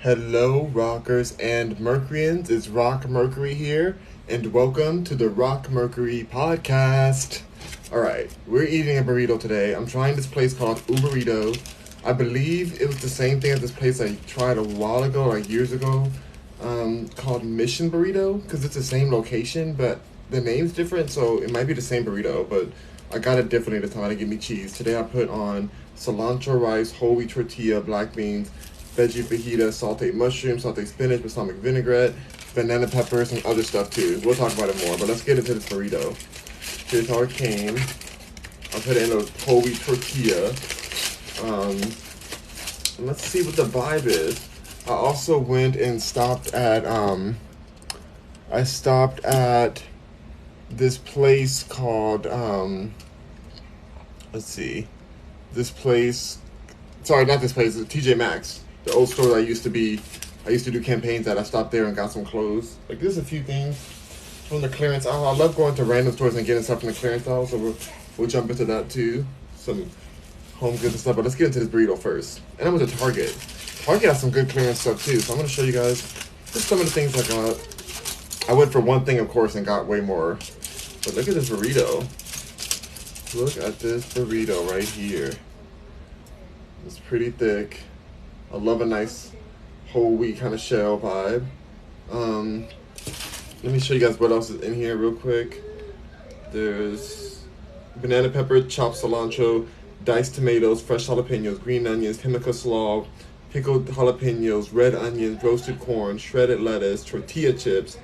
Hello, rockers and Mercuryans. It's Rock Mercury here, and welcome to the Rock Mercury podcast. Alright, we're eating a burrito today. I'm trying this place called Uberrito. I believe it was the same thing as this place I tried a while ago, like years ago, called Mission Burrito, because it's the same location, but the name's different, so it might be the same burrito, but I got it differently this time. I didn't give me cheese. Today I put on cilantro rice, whole wheat tortilla, black beans, veggie fajita, sauteed mushrooms, sauteed spinach, balsamic vinaigrette, banana peppers, and other stuff too. We'll talk about it more, but let's get into this burrito. Here's how it came. I put it in a whole wheat tortilla. And let's see what the vibe is. I also went and stopped at this place called let's see. This place, sorry, not this place, it's TJ Maxx. The old store that I used to do campaigns at. I stopped there and got some clothes. Like, there's a few things from the clearance aisle. I love going to random stores and getting stuff from the clearance aisle, so we'll jump into that too. Some home goods and stuff, but let's get into this burrito first. And I went to Target. Target has some good clearance stuff too, so I'm going to show you guys just some of the things I got. I went for one thing, of course, and got way more. But look at this burrito. Look at this burrito right here. It's pretty thick. I love a nice whole wheat kind of shell vibe. Let me show you guys what else is in here real quick. There's banana pepper, chopped cilantro, diced tomatoes, fresh jalapenos, green onions, Himika slaw, pickled jalapenos, red onions, roasted corn, shredded lettuce, tortilla chips.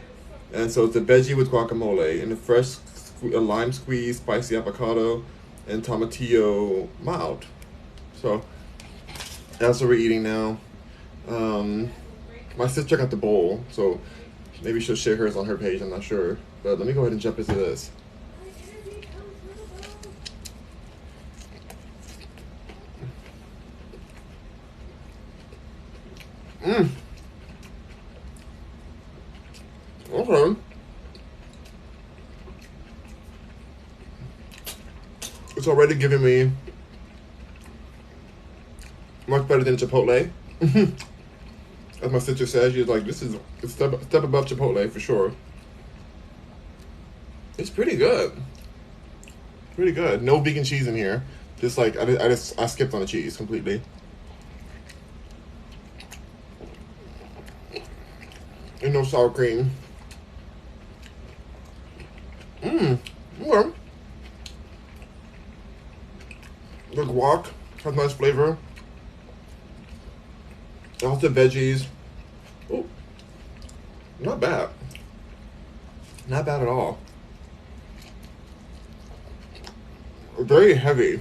And so it's a veggie with guacamole and a fresh lime squeeze, spicy avocado, and tomatillo mild. So that's what we're eating now. My sister got the bowl, so maybe she'll share hers on her page, I'm not sure. But let me go ahead and jump into this. Okay. It's already giving me much better than Chipotle. As my sister says, she's like, this is a step above Chipotle for sure. It's pretty good. Pretty good. No vegan cheese in here. Just like, I skipped on the cheese completely. And no sour cream. Okay. The guac has nice flavor. Also veggies. Oh, not bad. Not bad at all. Very heavy.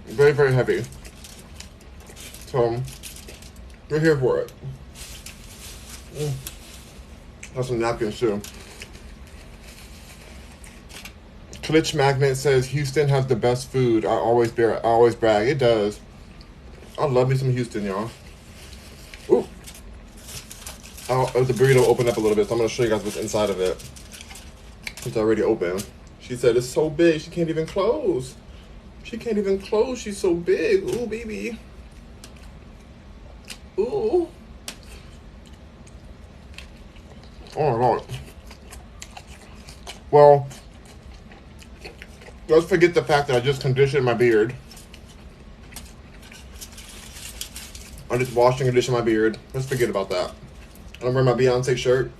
Very, very heavy. So, we're here for it. Have some napkins too. Klitsch Magnet says Houston has the best food. I always brag. It does. I love me some Houston, y'all. Ooh. The burrito opened up a little bit, so I'm going to show you guys what's inside of it. It's already open. She said it's so big, she can't even close. She can't even close, she's so big. Ooh, baby. Ooh. Oh, my God. Well, let's forget the fact that I just conditioned my beard. I just washed and conditioned my beard. Let's forget about that. I'm wearing my Beyonce shirt.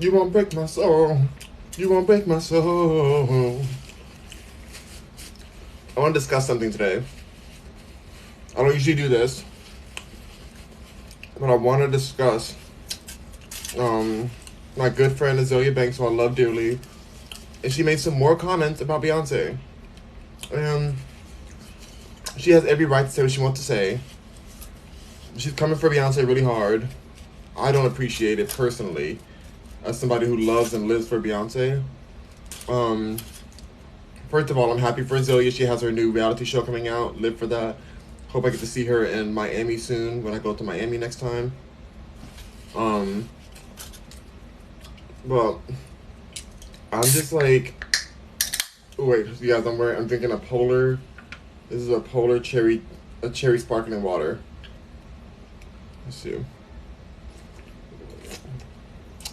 You won't break my soul. You won't break my soul. I want to discuss something today. I don't usually do this, but I want to discuss my good friend Azealia Banks, who I love dearly, and she made some more comments about Beyonce. And she has every right to say what she wants to say. She's coming for Beyonce really hard. I don't appreciate it personally, as somebody who loves and lives for Beyonce. First of all, I'm happy for Azealia. She has her new reality show coming out. Live for that. Hope I get to see her in Miami soon when I go to Miami next time. But I'm just like, oh wait, you guys, I'm drinking a Polar. This is a Polar cherry a cherry sparkling water. Let's see.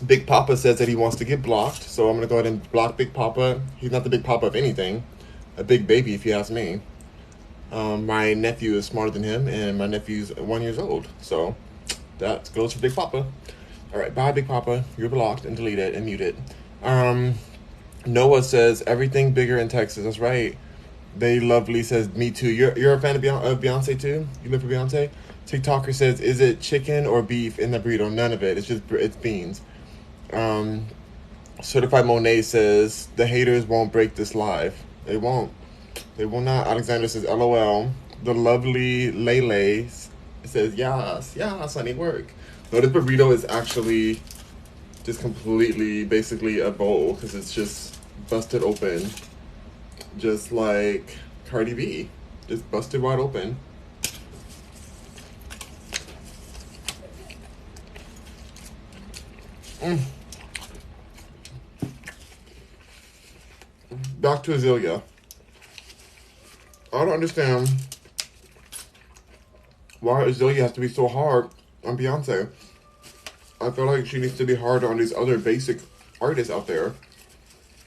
Big Papa says that he wants to get blocked, so I'm gonna go ahead and block Big Papa. He's not the Big Papa of anything. A big baby, if you ask me. My nephew is smarter than him, and my nephew's 1 year old. So that goes for Big Papa. All right, bye, Big Papa. You're blocked and deleted and muted. Noah says everything bigger in Texas. That's right. They Lovely says me too. You're a fan of Beyonce too? You live for Beyonce? TikToker says, is it chicken or beef in the burrito? None of it. It's beans. Certified Monet says the haters won't break this live. They won't. They will not. Alexander says LOL. The Lovely Lele says yes, honey, work. No, this burrito is actually just completely basically a bowl because it's just busted open, just like Cardi B, just busted wide open. Back to Azealia. I don't understand why Azealia has to be so hard on Beyonce. I feel like she needs to be harder on these other basic artists out there.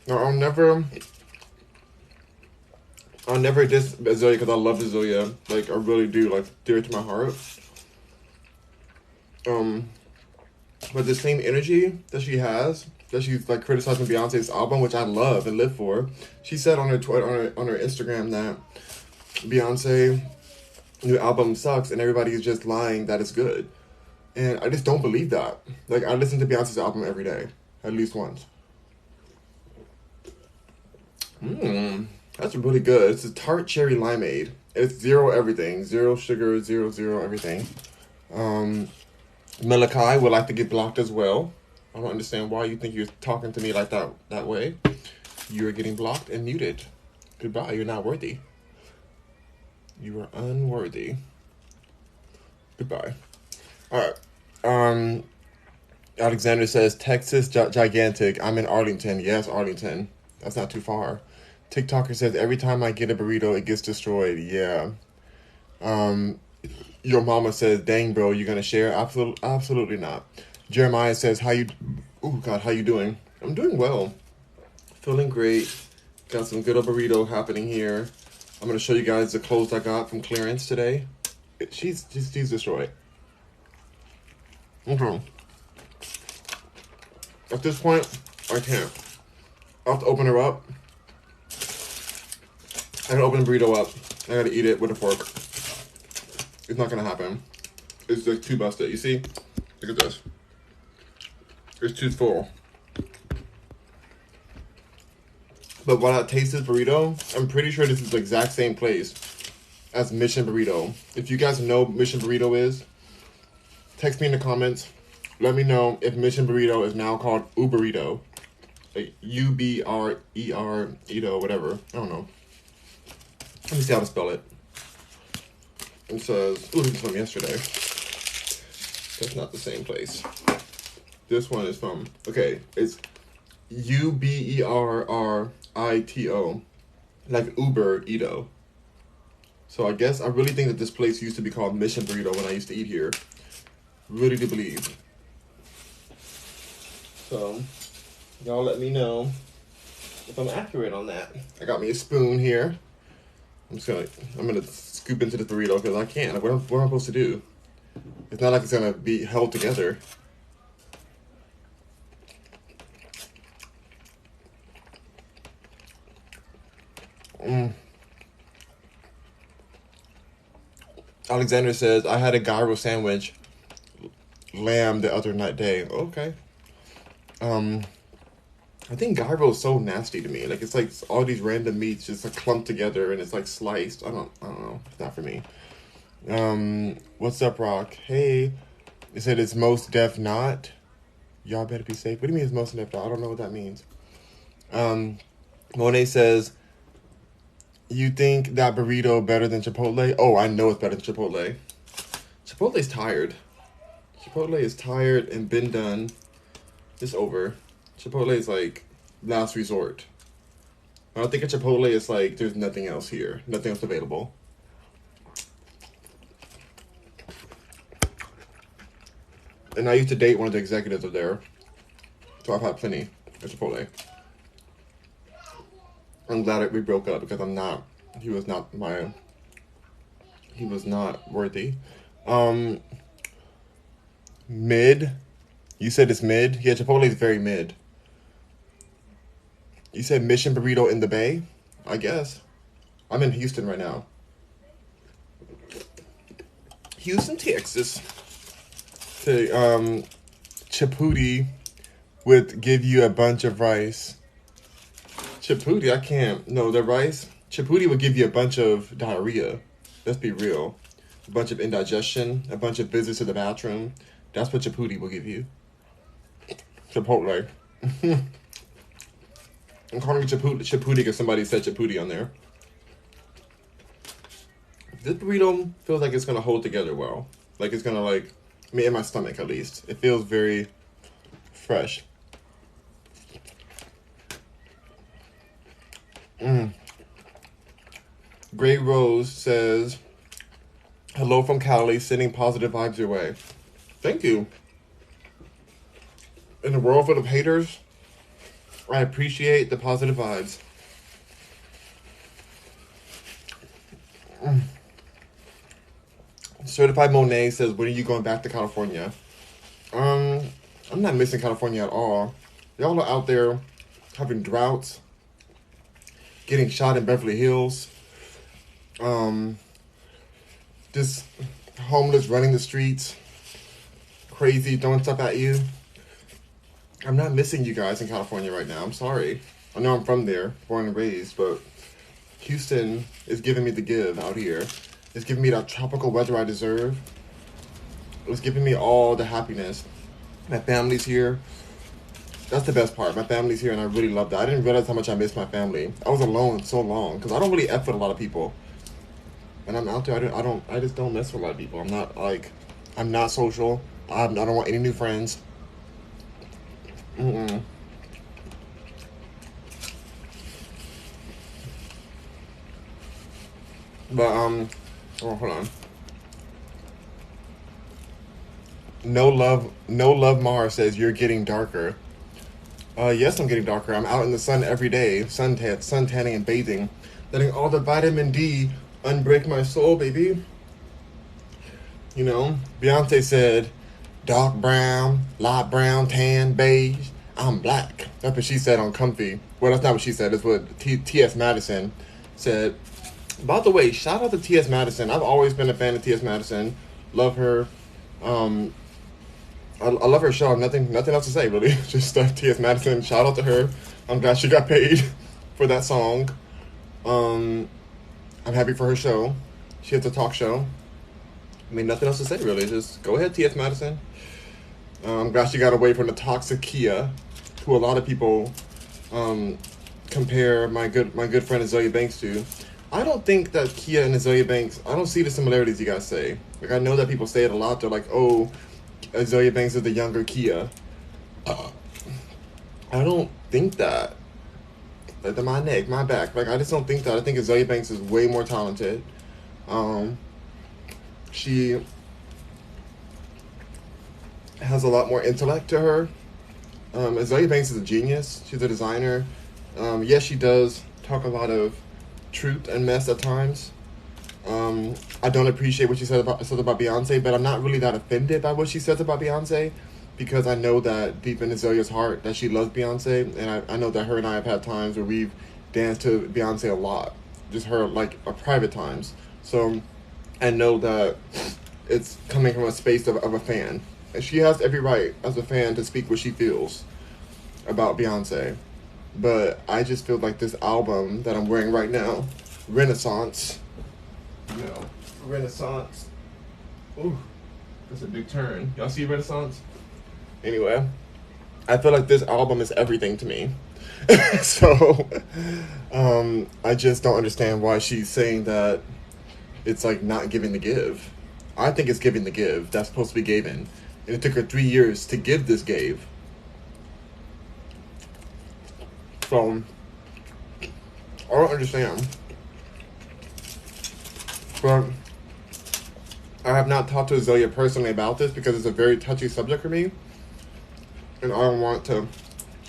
Now, I'll never diss Azealia because I love Azealia. Like, I really do. Like, dear to my heart. But the same energy that she has, that she's like criticizing Beyonce's album, which I love and live for. She said on her on her Instagram that Beyonce new album sucks and everybody is just lying that it's good. And I just don't believe that. Like, I listen to Beyonce's album every day, at least once. That's really good. It's a tart cherry limeade. It's zero everything. Zero sugar, zero everything. Malachi would like to get blocked as well. I don't understand why you think you're talking to me like that way. You are getting blocked and muted. Goodbye. You're not worthy. You are unworthy. Goodbye. All right. Alexander says, Texas gigantic. I'm in Arlington. Yes, Arlington. That's not too far. TikToker says, every time I get a burrito, it gets destroyed. Yeah. Your mama says, dang, bro, you gonna share? Absolutely not. Jeremiah says, how you doing? I'm doing well. Feeling great. Got some good burrito happening here. I'm gonna show you guys the clothes I got from clearance today. She's destroyed. Okay. At this point, I can't. I have to open her up. I gotta open the burrito up. I gotta eat it with a fork. It's not gonna happen. It's like too busted. You see? Look at this. It's too full. But when I taste this burrito, I'm pretty sure this is the exact same place as Mission Burrito. If you guys know what Mission Burrito is, text me in the comments. Let me know if Mission Burrito is now called Uberrito. Like Uberrito, whatever. I don't know. Let me see how to spell it. It says, ooh, this is from yesterday. That's not the same place. This one is from, okay, it's Uberrito. Like Uberrito. So I guess, I really think that this place used to be called Mission Burrito when I used to eat here. Really do believe. So, y'all let me know if I'm accurate on that. I got me a spoon here. I'm gonna scoop into the burrito because I can't. Like, what am I supposed to do? It's not like it's gonna be held together. Alexander says, I had a gyro sandwich lamb the other day. Okay. I think gyro is so nasty to me. Like, it's like all these random meats just like clumped together and it's like sliced. I don't know. It's not for me. What's up, Rock? Hey. It said it's most def not. Y'all better be safe. What do you mean it's most def not? I don't know what that means. Monet says, you think that burrito better than Chipotle? Oh, I know it's better than Chipotle. Chipotle's tired. Chipotle is tired and been done. It's over. Chipotle is like last resort. I don't think a Chipotle is like there's nothing else here. Nothing else available. And I used to date one of the executives of there. So I've had plenty at Chipotle. I'm glad that we broke up because he was not worthy. Um, Mid. You said it's mid? Yeah, Chipotle is very mid. You said Mission Burrito in the Bay? I guess. I'm in Houston right now. Houston, Texas. Okay, Chipotle would give you a bunch of rice. Chipotle, I can't. No, the rice. Chipotle would give you a bunch of diarrhea. Let's be real. A bunch of indigestion, a bunch of visits to the bathroom. That's what Chipotle will give you. Chipotle. I'm calling it Chipotle because somebody said Chipotle on there. This burrito feels like it's gonna hold together well. Like it's gonna I mean, in my stomach at least. It feels very fresh. Gray Rose says, hello from Cali, sending positive vibes your way. Thank you. In a world full of haters, I appreciate the positive vibes. Certified Monet says, when are you going back to California? I'm not missing California at all. Y'all are out there having droughts, getting shot in Beverly Hills, just homeless running the streets, crazy throwing stuff at you. I'm not missing you guys in California right now. I'm sorry. I know I'm from there, born and raised, but Houston is giving me the give out here. It's giving me that tropical weather I deserve. It's giving me all the happiness. My family's here. That's the best part. My family's here, and I really love that. I didn't realize how much I missed my family. I was alone so long because I don't really F with a lot of people. And I'm out there. I just don't mess with a lot of people. I'm not social. I don't want any new friends. But oh, hold on. No love. Mars says you're getting darker. Yes, I'm getting darker. I'm out in the sun every day, sun tanning and bathing, letting all the vitamin D unbreak my soul, baby. You know, Beyonce said, dark brown, light brown, tan, beige. I'm black. That's what she said on Comfy. Well, that's not what she said. That's what T.S. Madison said. By the way, shout out to T.S. Madison. I've always been a fan of T.S. Madison. Love her. I love her show. Nothing else to say, really. Just T.S. Madison. Shout out to her. I'm glad she got paid for that song. I'm happy for her show. She has a talk show. I mean, nothing else to say, really. Just go ahead, T.S. Madison. I'm glad she got away from the toxic Kia, who a lot of people compare my good friend Azealia Banks to. I don't think that Kia and Azealia Banks, I don't see the similarities you guys say. Like, I know that people say it a lot. They're like, oh, Azealia Banks is the younger Kia. I don't think that. Like, my neck, my back. Like, I just don't think that. I think Azealia Banks is way more talented. She has a lot more intellect to her. Azealia Banks is a genius. She's a designer. Yes, she does talk a lot of truth and mess at times. I don't appreciate what she said about Beyonce, but I'm not really that offended by what she says about Beyonce, because I know that deep in Azalea's heart that she loves Beyonce, and I know that her and I have had times where we've danced to Beyonce a lot, just her private times. So I know that it's coming from a space of a fan, and she has every right as a fan to speak what she feels about Beyonce. But I just feel like this album that I'm wearing right now, Renaissance. Renaissance. Ooh, that's a big turn. Y'all see Renaissance? Anyway, I feel like this album is everything to me. So, I just don't understand why she's saying that it's like not giving the give. I think it's giving the give. That's supposed to be given. And it took her 3 years to give this gave. So, I don't understand. But I have not talked to Azealia personally about this because it's a very touchy subject for me, and I don't want to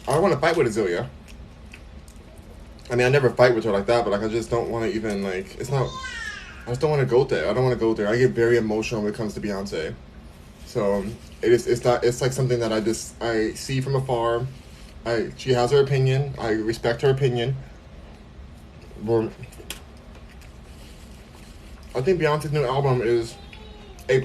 fight with Azealia. I mean, I never fight with her like that, but like I just don't want to even like. It's not. I just don't want to go there. I don't want to go there. I get very emotional when it comes to Beyonce. So it's not. It's like something that I see from afar. She has her opinion. I respect her opinion. But I think Beyonce's new album is A+.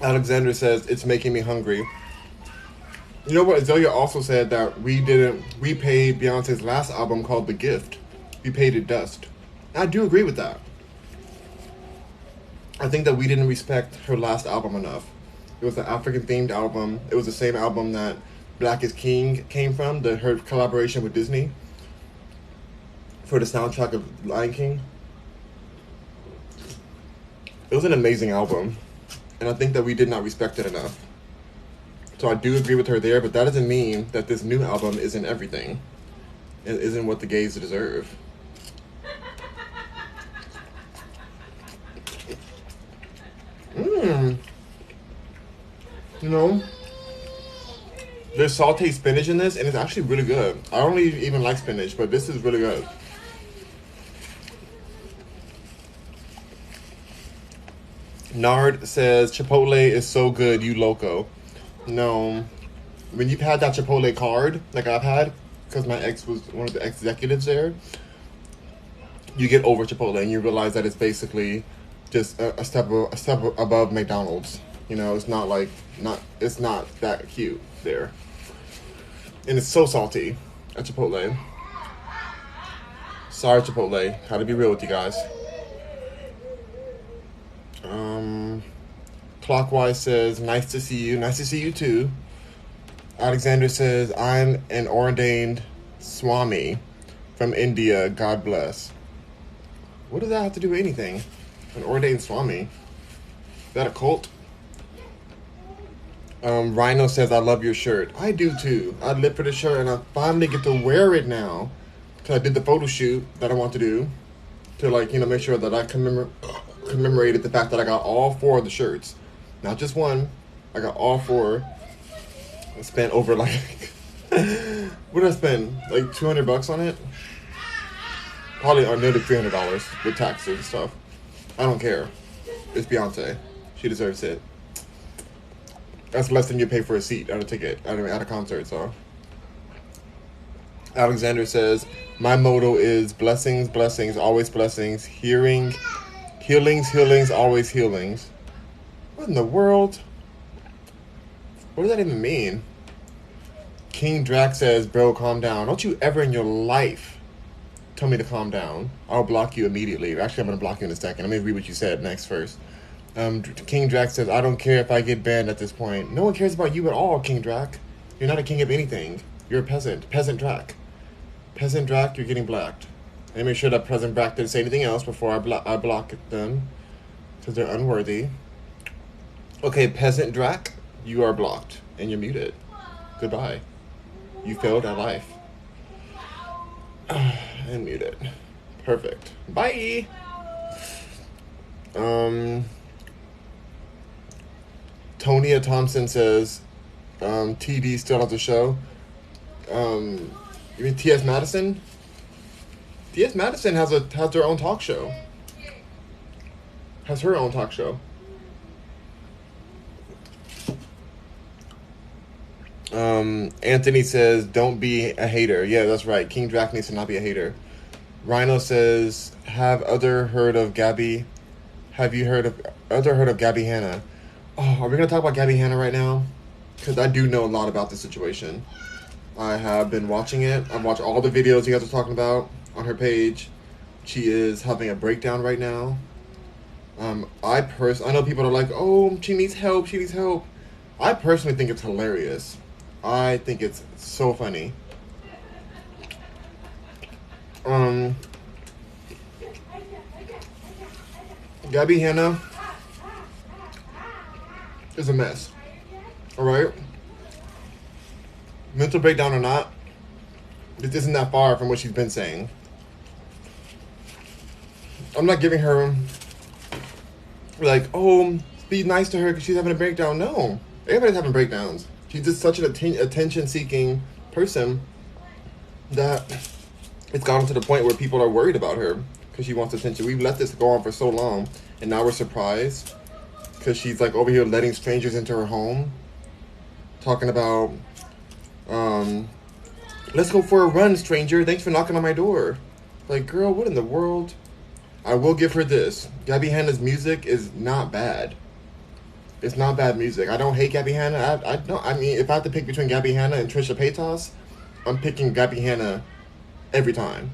Alexander says it's making me hungry. You know what? Azealia also said that we paid Beyonce's last album called The Gift. We paid it dust. And I do agree with that. I think that we didn't respect her last album enough. It was an African themed album. It was the same album that Black is King came from, her collaboration with Disney for the soundtrack of Lion King. It was an amazing album. And I think that we did not respect it enough. So I do agree with her there, but that doesn't mean that this new album isn't everything. It isn't what the gays deserve. You know, there's sauteed spinach in this, and it's actually really good. I don't even like spinach, but this is really good. Nard says, Chipotle is so good, you loco. No. When you've had that Chipotle card, like I've had, because my ex was one of the executives there, you get over Chipotle and you realize that it's basically just a step above McDonald's. You know, it's not that cute there. And it's so salty at Chipotle. Sorry, Chipotle. Had to be real with you guys. Clockwise says, nice to see you. Nice to see you too. Alexander says, I'm an ordained Swami from India. God bless. What does that have to do with anything? An ordained Swami? Is that a cult? Rhino says, I love your shirt. I do too. I live for the shirt and I finally get to wear it now. Because I did the photo shoot that I want to do. To make sure that I commemorated the fact that I got all 4 of the shirts. Not just one. I got all 4. I spent over what did I spend? Like $200 on it? Probably nearly $300 with taxes and stuff. I don't care. It's Beyonce. She deserves it. That's less than you pay for a seat at a ticket at a concert, so. Alexander says, my motto is blessings, blessings, always blessings. Healings, always healings. What in the world? What does that even mean? King Drac says, bro, calm down. Don't you ever in your life tell me to calm down. I'll block you immediately. Actually, I'm going to block you in a second. Let me read what you said next first. King Drac says, I don't care if I get banned at this point. No one cares about you at all, King Drac. You're not a king of anything. You're a peasant. Peasant Drac. Peasant Drac, you're getting blacked. Let me make sure that Peasant Drac didn't say anything else before I block them. Because they're unworthy. Okay, Peasant Drac, you are blocked. And you're muted. Goodbye. You failed at life. And muted. Perfect. Bye! Tonya Thompson says, TD still has a show. You mean T.S. Madison? T.S. Madison has her own talk show. Has her own talk show. Anthony says, don't be a hater. Yeah, that's right. King Drac needs to not be a hater. Rhino says, have you heard of Gabby Hanna? Oh, are we going to talk about Gabby Hanna right now? Because I do know a lot about this situation. I have been watching it. I've watched all the videos you guys are talking about on her page. She is having a breakdown right now. I know people are like, oh, she needs help. I personally think it's hilarious. I think it's so funny. Gabby Hanna is a mess. Alright? Mental breakdown or not, this isn't that far from what she's been saying. I'm not giving her, like, oh, be nice to her because she's having a breakdown. No. Everybody's having breakdowns. She's just such an attention-seeking person that it's gotten to the point where people are worried about her because she wants attention. We've let this go on for so long, and now we're surprised because she's, like, over here letting strangers into her home, talking about, let's go for a run, stranger. Thanks for knocking on my door. Like, girl, what in the world? I will give her this. Gabby Hanna's music is not bad. It's not bad music. I don't hate Gabby Hanna. I mean, if I have to pick between Gabby Hanna and Trisha Paytas, I'm picking Gabby Hanna every time.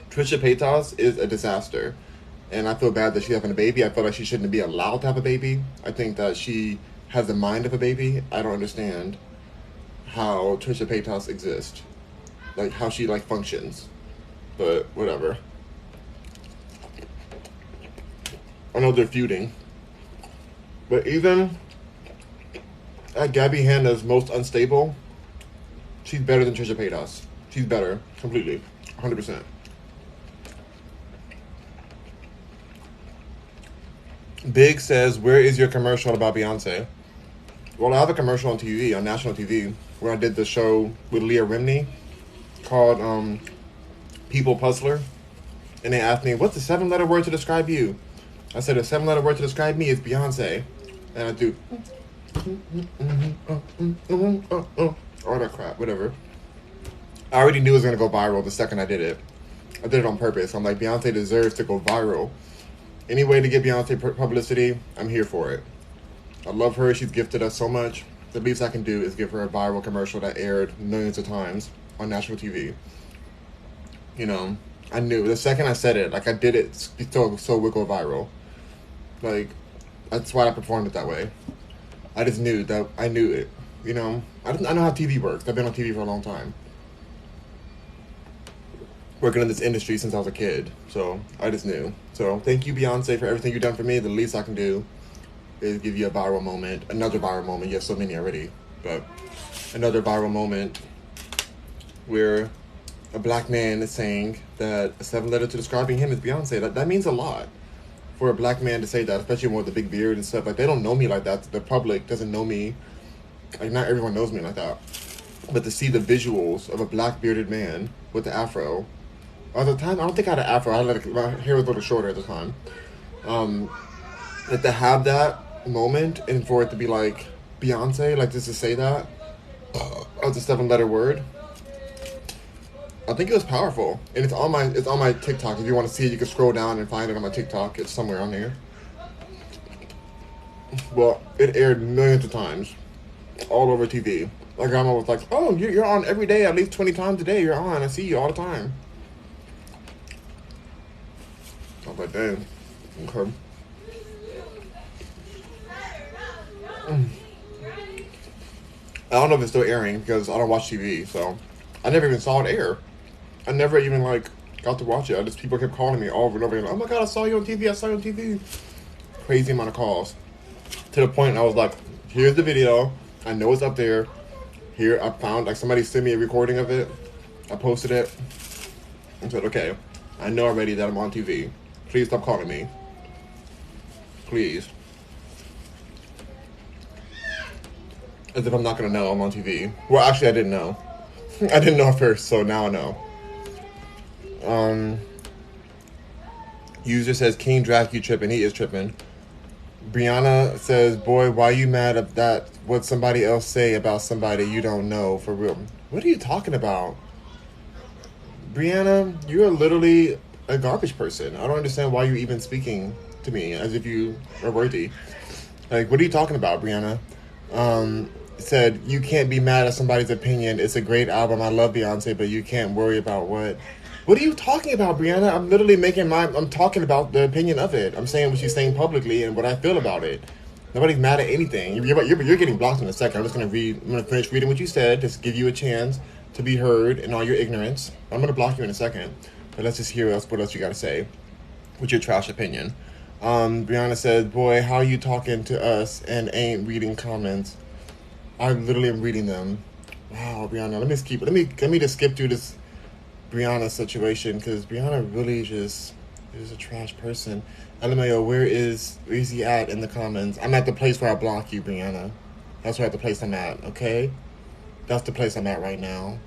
Trisha Paytas is a disaster. And I feel bad that she's having a baby. I feel like she shouldn't be allowed to have a baby. I think that she has the mind of a baby. I don't understand how Trisha Paytas exists. Like, how she, like, functions. But, whatever. I know they're feuding. But even at Gabby Hanna's most unstable, she's better than Trisha Paytas. She's better. Completely. 100%. Big says, where is your commercial about Beyonce? Well, I have a commercial on TV, on national TV, where I did the show with Leah Remini called People Puzzler. And they asked me, what's the 7-letter word to describe you? I said, a 7-letter word to describe me is Beyonce. And I do all that crap, whatever. I already knew it was going to go viral the second I did it. I did it on purpose. I'm like, Beyonce deserves to go viral. Any way to get Beyonce publicity, I'm here for it. I love her. She's gifted us so much. The least I can do is give her a viral commercial that aired millions of times on national TV. You know, I knew. The second I said it, like, I did it so it would go viral. Like, that's why I performed it that way. I just knew that. I knew it. You know, I know how TV works. I've been on TV for a long time. Working in this industry since I was a kid. So, I just knew. So, thank you, Beyonce, for everything you've done for me. The least I can do is give you a viral moment. Another viral moment. You have so many already. But another viral moment where a black man is saying that a 7-letter to describing him is Beyonce. That means a lot for a black man to say that, especially with the big beard and stuff. Like, they don't know me like that. The public doesn't know me. Like, not everyone knows me like that. But to see the visuals of a black bearded man with the afro. At the time, I don't think I had an afro. My hair was a little shorter at the time. Like, to have that moment and for it to be like Beyonce, like, just to say that as a 7-letter word, I think it was powerful. And it's on my TikTok. If you want to see it, you can scroll down and find it on my TikTok. It's somewhere on here. Well, it aired millions of times all over TV. My grandma was like, oh, you're on every day, at least 20 times a day. You're on. I see you all the time. I was like, damn. Okay. I don't know if it's still airing because I don't watch TV, so I never even saw it air. I never even, like, got to watch it. People kept calling me over and over again. Like, oh my God, I saw you on TV. I saw you on TV. Crazy amount of calls. To the point I was like, here's the video. I know it's up there. Here, I found, like, somebody sent me a recording of it. I posted it. I said, okay, I know already that I'm on TV. Please stop calling me. Please. As if I'm not going to know I'm on TV. Well, actually, I didn't know. I didn't know at first, so now I know. User says, King Drac, you tripping. He is tripping. Brianna says, boy, why you mad at that? What somebody else say about somebody you don't know, for real? What are you talking about? Brianna, you're literally a garbage person. I don't understand why you're even speaking to me as if you are worthy. Like, what are you talking about, Brianna? Said, you can't be mad at somebody's opinion. It's a great album. I love Beyonce, but you can't worry about what. What are you talking about, Brianna? I'm literally I'm talking about the opinion of it. I'm saying what she's saying publicly and what I feel about it. Nobody's mad at anything. You're getting blocked in a second. I'm going to finish reading what you said, just give you a chance to be heard in all your ignorance. I'm going to block you in a second. But let's just hear what else you got to say with your trash opinion. Brianna says, boy, how you talking to us and ain't reading comments? I literally am reading them. Wow, Brianna, let me just skip through this Brianna situation, because Brianna really just You're just a trash person. LMAO, where is he at in the comments? I'm at the place where I block you, Brianna. That's right, the place I'm at, okay? That's the place I'm at right now.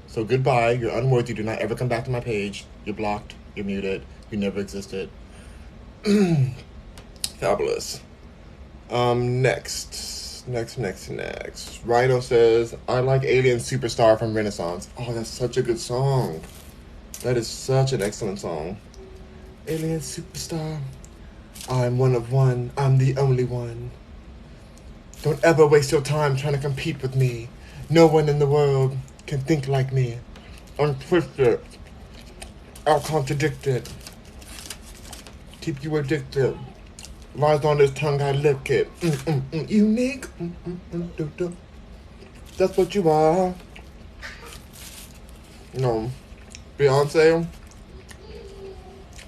So goodbye. You're unworthy. Do not ever come back to my page. You're blocked. You're muted. You never existed. Fabulous. Next. Rhino says, I like Alien Superstar from Renaissance. Oh, that's such a good song. That is such an excellent song. Alien Superstar. I'm one of one. I'm the only one. Don't ever waste your time trying to compete with me. No one in the world can think like me. I'm twisted. I'm contradicted. Keep you addicted. Lies on this tongue, I lick it. Unique. That's what you are. No. Beyonce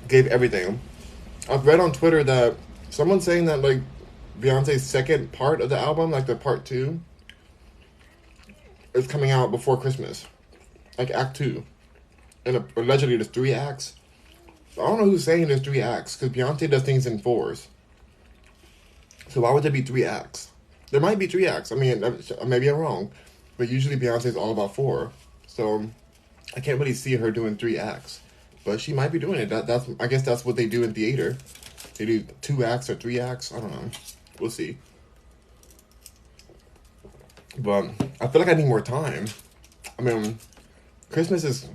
gave everything. I've read on Twitter that someone's saying that, like, Beyonce's second part of the album, like the part 2, is coming out before Christmas. Like Act 2. And allegedly there's 3 acts. I don't know who's saying there's 3 acts, because Beyonce does things in 4s. So why would there be 3 acts? There might be 3 acts. I mean, maybe I'm wrong. But usually Beyonce's all about 4. So I can't really see her doing 3 acts. But she might be doing it. I guess that's what they do in theater. They do 2 acts or 3 acts. I don't know. We'll see. But I feel like I need more time. I mean, Christmas is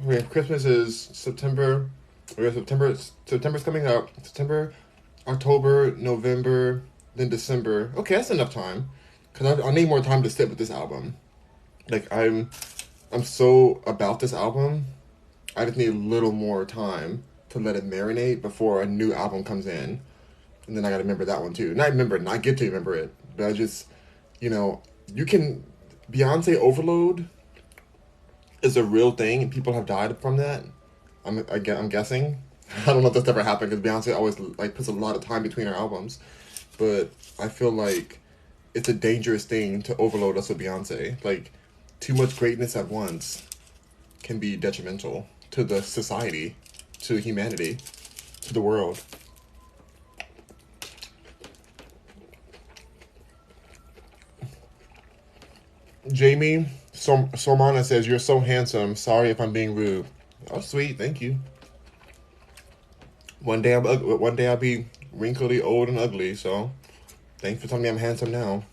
September. September's coming up. September, October, November, then December. Okay, that's enough time. Because I need more time to sit with this album. Like, I'm so about this album. I just need a little more time to let it marinate before a new album comes in. And then I gotta remember that one too. Not get to remember it. But I just, Beyonce overload is a real thing, and people have died from that. I'm guessing. I don't know if that's ever happened, because Beyonce always puts a lot of time between her albums. But I feel like it's a dangerous thing to overload us with Beyonce. Like, too much greatness at once can be detrimental to the society, to humanity, to the world. Jamie Somana says, you're so handsome. Sorry if I'm being rude. Oh, sweet. Thank you. One day I'll be wrinkly, old, and ugly. So, thanks for telling me I'm handsome now.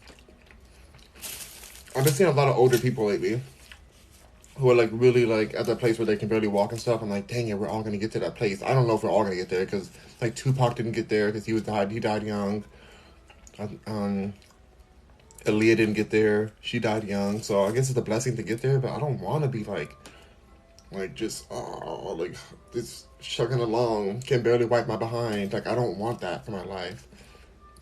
I've been seeing a lot of older people lately who are really at that place where they can barely walk and stuff. I'm like, dang it, we're all gonna get to that place. I don't know if we're all gonna get there, because Tupac didn't get there because he died young. Aaliyah didn't get there. She died young. So I guess it's a blessing to get there, but I don't want to be just chugging along, can barely wipe my behind. I don't want that for my life.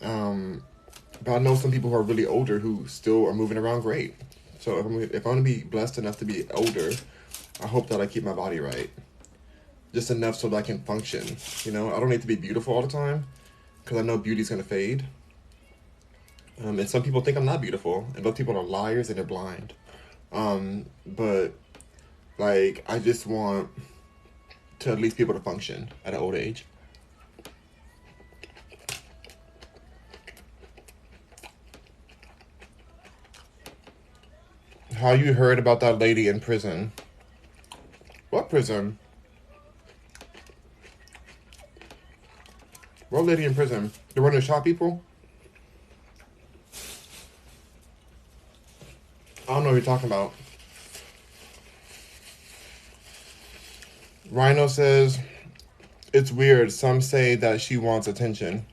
But I know some people who are really older who still are moving around great. So if I'm going to be blessed enough to be older, I hope that I keep my body right. Just enough so that I can function. I don't need to be beautiful all the time, because I know beauty's going to fade. And some people think I'm not beautiful, and those people are liars and they're blind. But I just want to at least be able to function at an old age. How you heard about that lady in prison? What prison? What lady in prison? The one that shot people? I don't know what you're talking about. Rhino says, it's weird. Some say that she wants attention.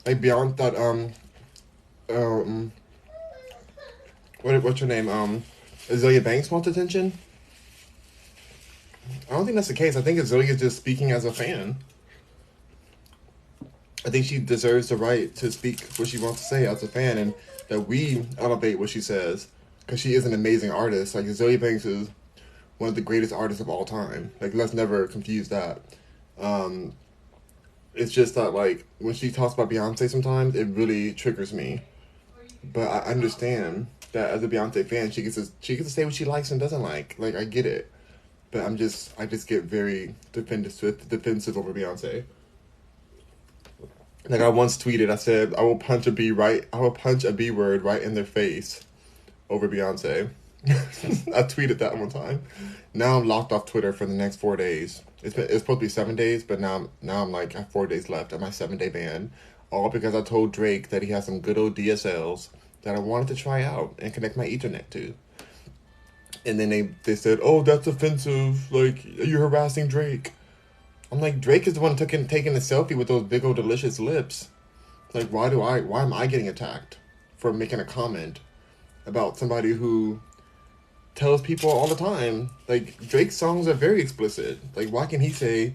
Beyond that, what's her name? Azealia Banks wants attention? I don't think that's the case. I think Azalea's just speaking as a fan. I think she deserves the right to speak what she wants to say as a fan, and that we elevate what she says, because she is an amazing artist. Azealia Banks is one of the greatest artists of all time. Let's never confuse that. It's just that, when she talks about Beyonce sometimes, it really triggers me. But I understand that as a Beyonce fan, she gets to say what she likes and doesn't like. I get it. but I just get very defensive over Beyonce. Like I once tweeted, I said, I will punch a B word right in their face over Beyonce. I tweeted that one time. Now I'm locked off Twitter for the next 4 days. It's supposed to be 7 days, but now I'm like I have 4 days left of my 7-day ban. All because I told Drake that he has some good old DSLs that I wanted to try out and connect my Ethernet to. And then they said, oh, that's offensive. Like, you're harassing Drake. I'm like, Drake is the one taking a selfie with those big old delicious lips. Like, why am I getting attacked for making a comment about somebody who tells people all the time? Like, Drake's songs are very explicit. Like, why can he say,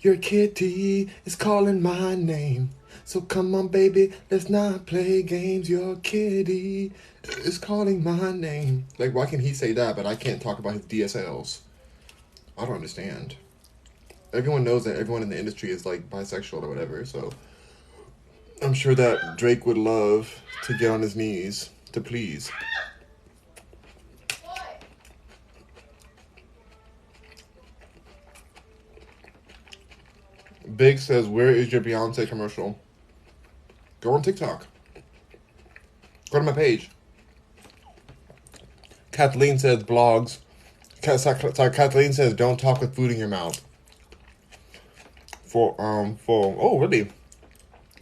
your kitty is calling my name. So come on, baby, let's not play games. Your kitty is calling my name. Like, why can he say that, but I can't talk about his DSLs? I don't understand. Everyone knows that everyone in the industry is, like, bisexual or whatever, so I'm sure that Drake would love to get on his knees to please. Big says, where is your Beyonce commercial? Go on TikTok. Go to my page. Kathleen says, blogs. Sorry, Kathleen says, don't talk with food in your mouth. Oh, really?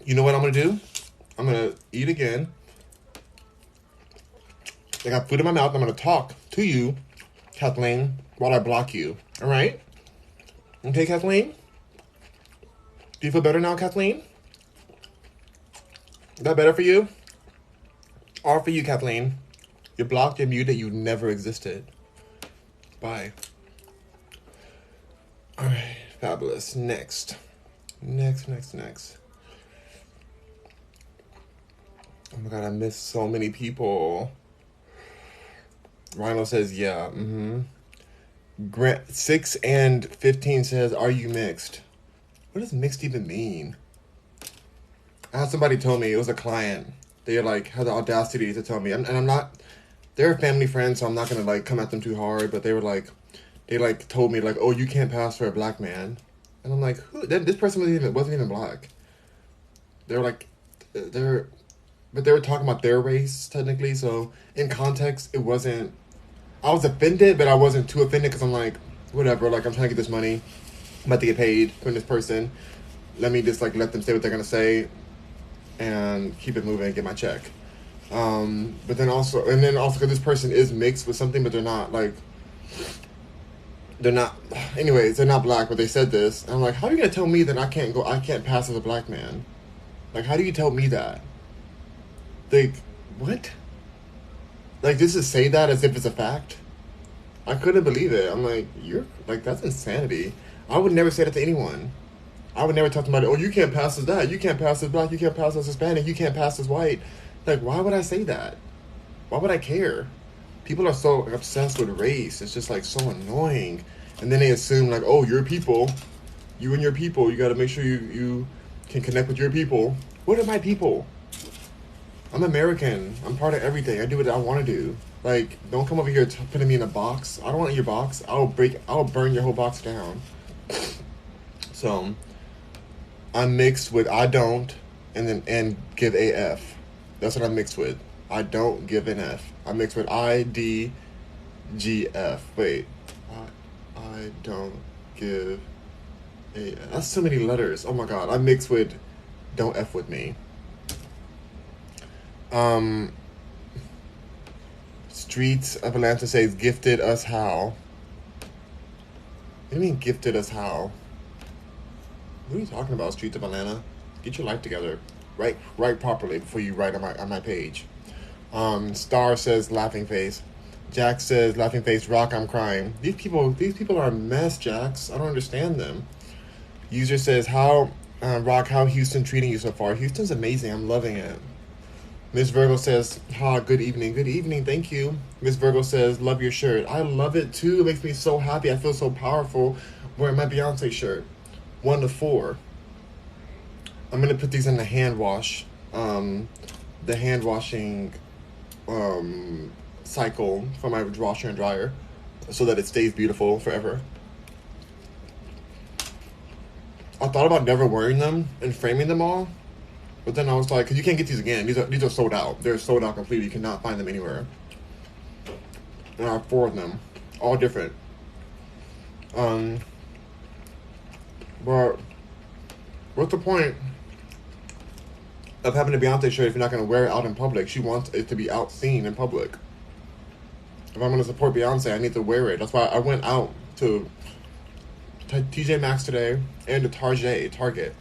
You know what I'm going to do? I'm going to eat again. I got food in my mouth. I'm going to talk to you, Kathleen, while I block you. All right? Okay, Kathleen? Do you feel better now, Kathleen? Is that better for you? Or for you, Kathleen? You're blocked, you're muted, you never existed. Bye. Alright, fabulous. Next. Next. Oh my god, I miss so many people. Rhino says, yeah, Grant 6 and 15 says, are you mixed? What does mixed even mean? I had somebody tell me, it was a client. They like had the audacity to tell me, and I'm not, they're family friends, so I'm not gonna like come at them too hard, but they told me like, oh, you can't pass for a black man. And I'm like, who? This person wasn't even black. They were like, but they were talking about their race technically, so in context, it wasn't, I was offended, but I wasn't too offended because I'm like, whatever, like I'm trying to get this money. I'm about to get paid from this person. Let me just like let them say what they're gonna say and keep it moving and get my check. But then also because this person is mixed with something, but they're not anyways, they're not black, but they said this. And I'm like, how are you gonna tell me that I can't pass as a black man? Like, how do you tell me that? Like, what? Like, just to say that as if it's a fact? I couldn't believe it. I'm like, that's insanity. I would never say that to anyone. I would never tell somebody, oh, you can't pass as that. You can't pass as black. You can't pass as Hispanic. You can't pass as white. Like, why would I say that? Why would I care? People are so obsessed with race. It's just, like, so annoying. And then they assume, like, oh, your people. You and your people. You got to make sure you can connect with your people. What are my people? I'm American. I'm part of everything. I do what I want to do. Like, don't come over here putting me in a box. I don't want your box. I'll burn your whole box down. So, I'm mixed with I don't and give a F. That's what I'm mixed with. I don't give an F. I'm mixed with I, D, G, F. Wait. I don't give a F. That's so many letters. Oh my god. I'm mixed with don't F with me. Streets of Atlanta says gifted us how? What do you mean gifted us how? What are you talking about, Streets of Atlanta? Get your life together. Write properly before you write on my page. Star says laughing face. Jack says laughing face. Rock, I'm crying. These people are a mess, Jax. I don't understand them. User says Rock, how Houston treating you so far? Houston's amazing. I'm loving it. Miss Virgo says, good evening. Good evening, thank you. Miss Virgo says, love your shirt. I love it too. It makes me so happy. I feel so powerful wearing my Beyonce shirt. 1 to 4. I'm going to put these in the hand wash. The hand washing cycle for my washer and dryer. so that it stays beautiful forever. I thought about never wearing them and framing them all, but then I was like, because you can't get these again. These are sold out. They're sold out completely. You cannot find them anywhere. And I have 4 of them, all different. But what's the point of having a Beyonce shirt if you're not going to wear it out in public? She wants it to be out seen in public. If I'm going to support Beyonce, I need to wear it. That's why I went out to TJ Maxx today and to Target,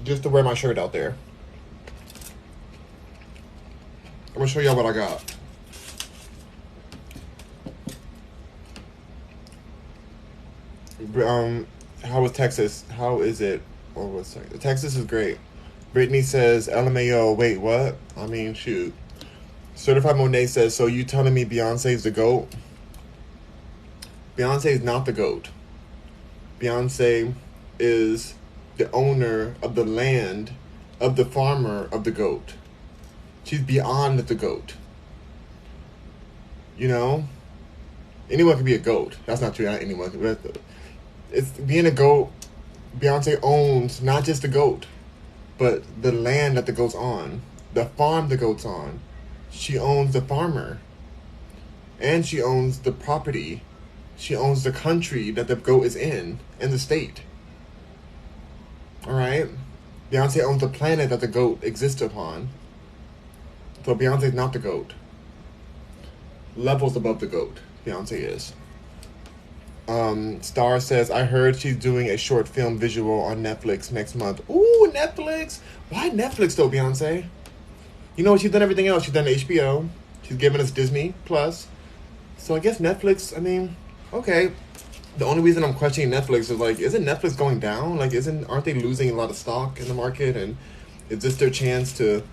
just to wear my shirt out there. I'm going to show y'all what I got. How was Texas? How is it? Or what's it? Texas is great. Brittany says, LMAO, wait, what? I mean, shoot. Certified Monet says, so you telling me Beyonce's the GOAT? Beyonce is not the GOAT. Beyonce is the owner of the land, of the farmer of the GOAT. She's beyond the GOAT. You know? Anyone can be a GOAT. That's not true, not anyone. It's being a GOAT. Beyonce owns not just the GOAT, but the land that the GOAT's on, the farm the GOAT's on. She owns the farmer, and she owns the property. She owns the country that the GOAT is in, and the state. All right? Beyonce owns the planet that the GOAT exists upon. So Beyonce's not the GOAT. Levels above the GOAT, Beyonce is. Star says, I heard she's doing a short film visual on Netflix next month. Ooh, Netflix! Why Netflix though, Beyonce? You know, she's done everything else. She's done HBO. She's given us Disney Plus. So I guess Netflix, I mean, okay. The only reason I'm questioning Netflix is like, isn't Netflix going down? Like, aren't they losing a lot of stock in the market? And is this their chance to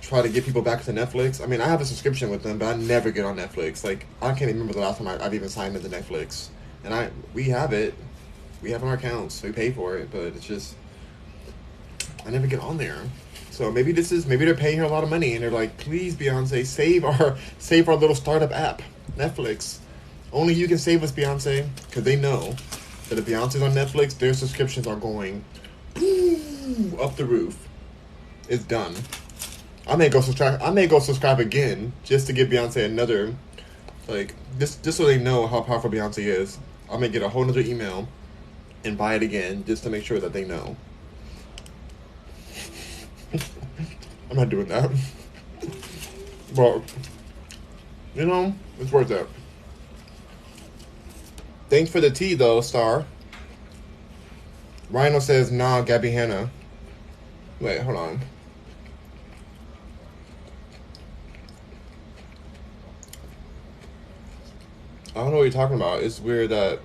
try to get people back to Netflix? I mean, I have a subscription with them, but I never get on Netflix. Like, I can't even remember the last time I've even signed into Netflix. And we have it. We have our accounts. We pay for it, but it's just, I never get on there. So maybe they're paying her a lot of money and they're like, please Beyonce, save our little startup app, Netflix. Only you can save us, Beyonce, because they know that if Beyonce's on Netflix, their subscriptions are going up the roof. It's done. I may go subscribe again just to give Beyonce another, like, just so they know how powerful Beyonce is. I may get a whole nother email and buy it again just to make sure that they know. I'm not doing that. But, you know, it's worth it. Thanks for the tea, though, Star. Rhino says, nah, Gabby Hanna. Wait, hold on. I don't know what you're talking about. It's weird that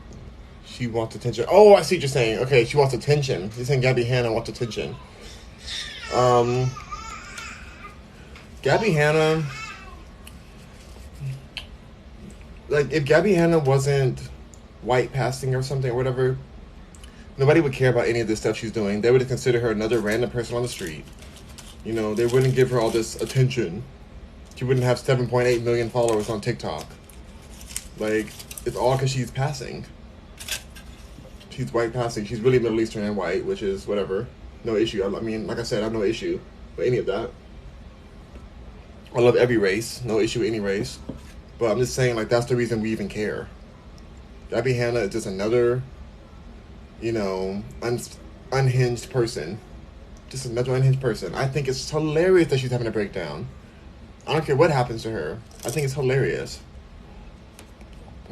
she wants attention. Oh, I see what you're saying. Okay, she wants attention. You're saying Gabby Hanna wants attention. Gabby Hanna, like, if Gabby Hanna wasn't white passing or something or whatever, nobody would care about any of this stuff she's doing. They would consider her another random person on the street. You know, they wouldn't give her all this attention. She wouldn't have 7.8 million followers on TikTok. Like, it's all because she's passing. She's white passing. She's really Middle Eastern and white, which is whatever. No issue. I mean, like I said, I have no issue with any of that. I love every race. No issue with any race. But I'm just saying, like, that's the reason we even care. Gabby Hanna is just another, you know, unhinged person. Just another unhinged person. I think it's hilarious that she's having a breakdown. I don't care what happens to her. I think it's hilarious.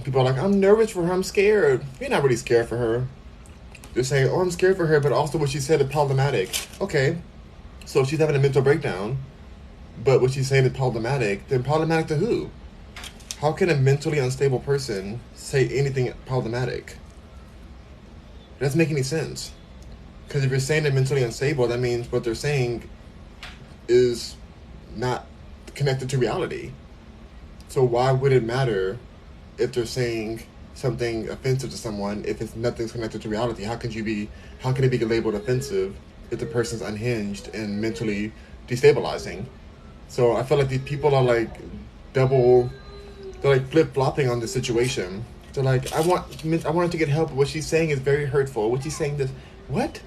People are like, I'm nervous for her. I'm scared. You're not really scared for her. You're saying, oh, I'm scared for her, but also what she said is problematic. Okay. So if she's having a mental breakdown, but what she's saying is problematic, then problematic to who? How can a mentally unstable person say anything problematic? It doesn't make any sense. Because if you're saying they're mentally unstable, that means what they're saying is not connected to reality. So why would it matter if they're saying something offensive to someone if it's nothing's connected to reality? How can it be labeled offensive if the person's unhinged and mentally destabilizing? So I feel like these people are like double they're like flip-flopping on the situation. They're like, I want her to get help, but what she's saying is very hurtful. What she's saying this, what?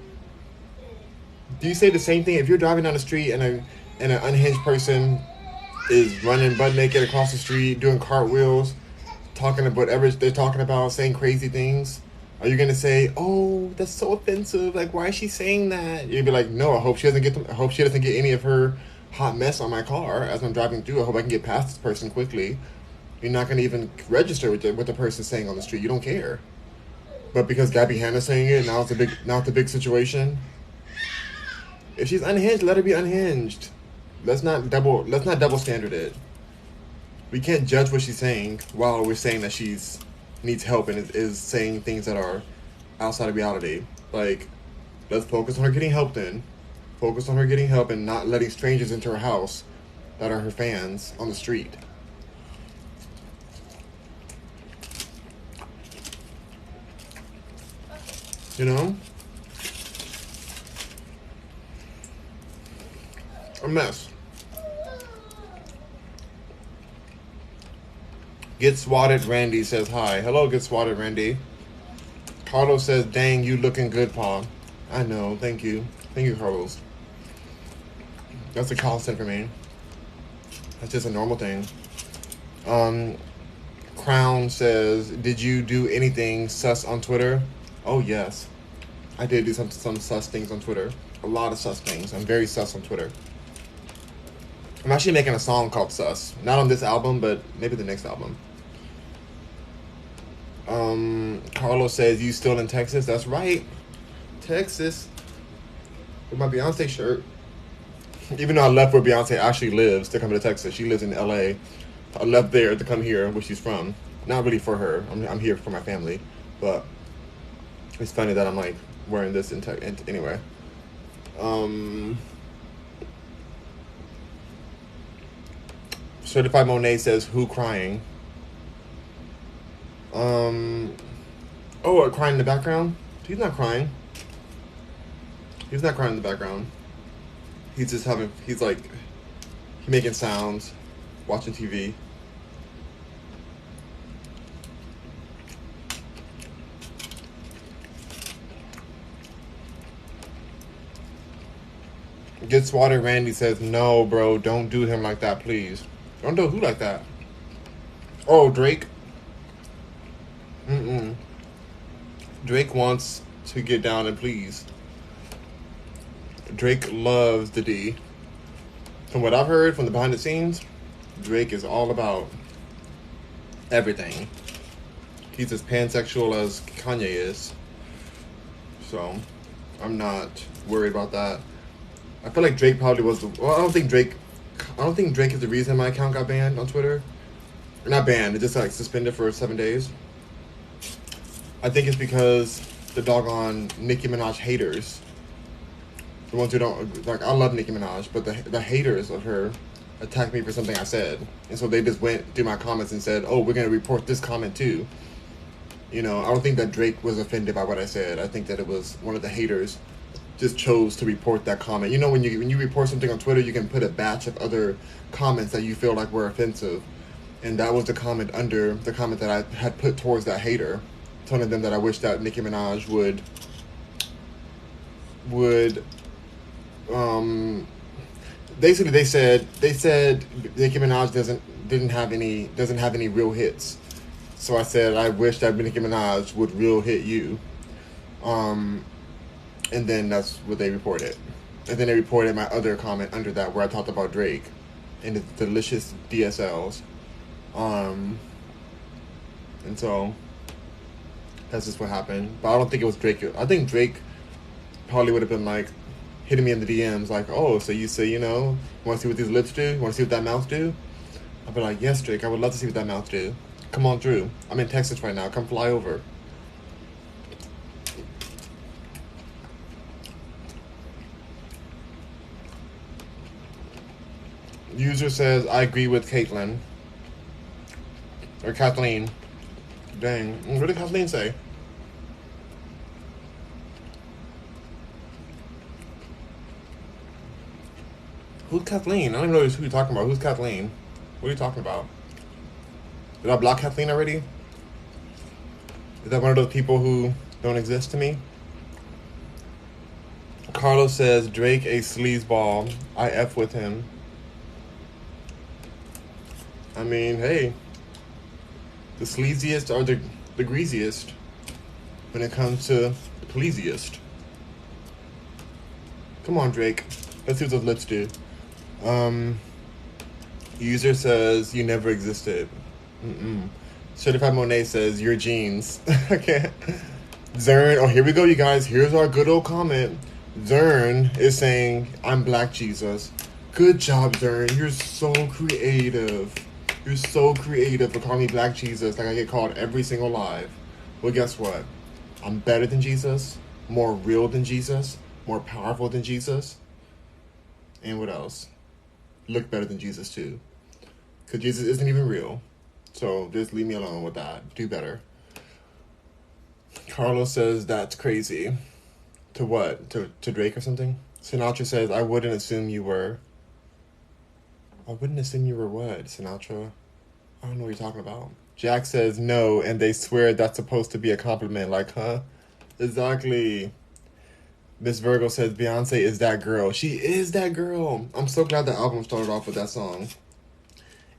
Do you say the same thing if you're driving down the street and an unhinged person is running butt naked across the street, doing cartwheels, talking about whatever they're talking about, saying crazy things? Are you gonna say, "Oh, that's so offensive"? Like, why is she saying that? You'd be like, "No, I hope she doesn't get them. I hope she doesn't get any of her hot mess on my car as I'm driving through. I hope I can get past this person quickly." You're not gonna even register with what the person's saying on the street. You don't care. But because Gabby Hanna's saying it, now it's a big situation. If she's unhinged, let her be unhinged. Let's not double standard it. We can't judge what she's saying while we're saying that she's needs help and is saying things that are outside of reality. Like, let's focus on her getting help then. Focus on her getting help and not letting strangers into her house that are her fans on the street. You know? A mess. Get Swatted Randy says hi. Hello, Get Swatted Randy. Carlos says, dang, you looking good, Pa. I know, thank you. Thank you, Carlos. That's a constant for me. That's just a normal thing. Crown says, did you do anything sus on Twitter? Oh, yes. I did do some sus things on Twitter. A lot of sus things. I'm very sus on Twitter. I'm actually making a song called Sus. Not on this album, but maybe the next album. Carlos says, you still in Texas? That's right. Texas. With my Beyonce shirt. Even though I left where Beyonce actually lives to come to Texas. She lives in LA. I left there to come here, where she's from. Not really for her. I'm here for my family. But it's funny that I'm like wearing this anyway. Certified Monet says, who crying? Oh, crying in the background? He's not crying. He's not crying in the background. He's just he's making sounds, watching TV. Get Swatted Randy says, no, bro, don't do him like that, please. Don't do who like that? Oh, Drake? Drake wants to get down and please. Drake loves the D. From what I've heard from the behind the scenes, Drake is all about everything. He's as pansexual as Kanye is. So, I'm not worried about that. I feel like Drake probably was I don't think Drake is the reason my account got banned on Twitter. Or not banned, it just suspended for 7 days. I think it's because the doggone Nicki Minaj haters, the ones who don't, I love Nicki Minaj, but the haters of her attacked me for something I said. And so they just went through my comments and said, oh, we're going to report this comment too. You know, I don't think that Drake was offended by what I said. I think that it was one of the haters just chose to report that comment. You know, when you report something on Twitter, you can put a batch of other comments that you feel like were offensive. And that was the comment under the comment that I had put towards that hater, telling them that I wish that Nicki Minaj would basically they said Nicki Minaj doesn't have any real hits. So I said I wish that Nicki Minaj would real hit you. And then that's what they reported. And then they reported my other comment under that where I talked about Drake and his delicious DSLs. And so that's just what happened. But I don't think it was Drake. I think Drake probably would have been like hitting me in the DMs like, oh, so you say, you know, want to see what these lips do? Want to see what that mouth do? I'd be like, yes, Drake, I would love to see what that mouth do. Come on through. I'm in Texas right now. Come fly over. User says, I agree with Caitlin. Or Kathleen. Dang. What did Kathleen say? Who's Kathleen? I don't even know who you're talking about. Who's Kathleen? What are you talking about? Did I block Kathleen already? Is that one of those people who don't exist to me? Carlos says, Drake a sleazeball. I F with him. I mean, hey. The sleaziest are the greasiest when it comes to the pleasiest. Come on, Drake. Let's see what those lips do. User says, you never existed. Certified Monet says, your jeans. Okay. Zern, oh, here we go, you guys. Here's our good old comment. Zern is saying, I'm Black Jesus. Good job, Zern. You're so creative. You're so creative for calling me Black Jesus like I get called every single live. Well, guess what? I'm better than Jesus, more real than Jesus, more powerful than Jesus. And what else? Look better than Jesus, too. Because Jesus isn't even real. So just leave me alone with that. Do better. Carlos says, that's crazy. To what? To Drake or something? Sinatra says, I wouldn't assume you were. I wouldn't assume you were what, Sinatra? I don't know what you're talking about. Jack says, no, and they swear that's supposed to be a compliment. Like, huh? Exactly. Miss Virgo says, Beyonce is that girl. She is that girl. I'm so glad the album started off with that song.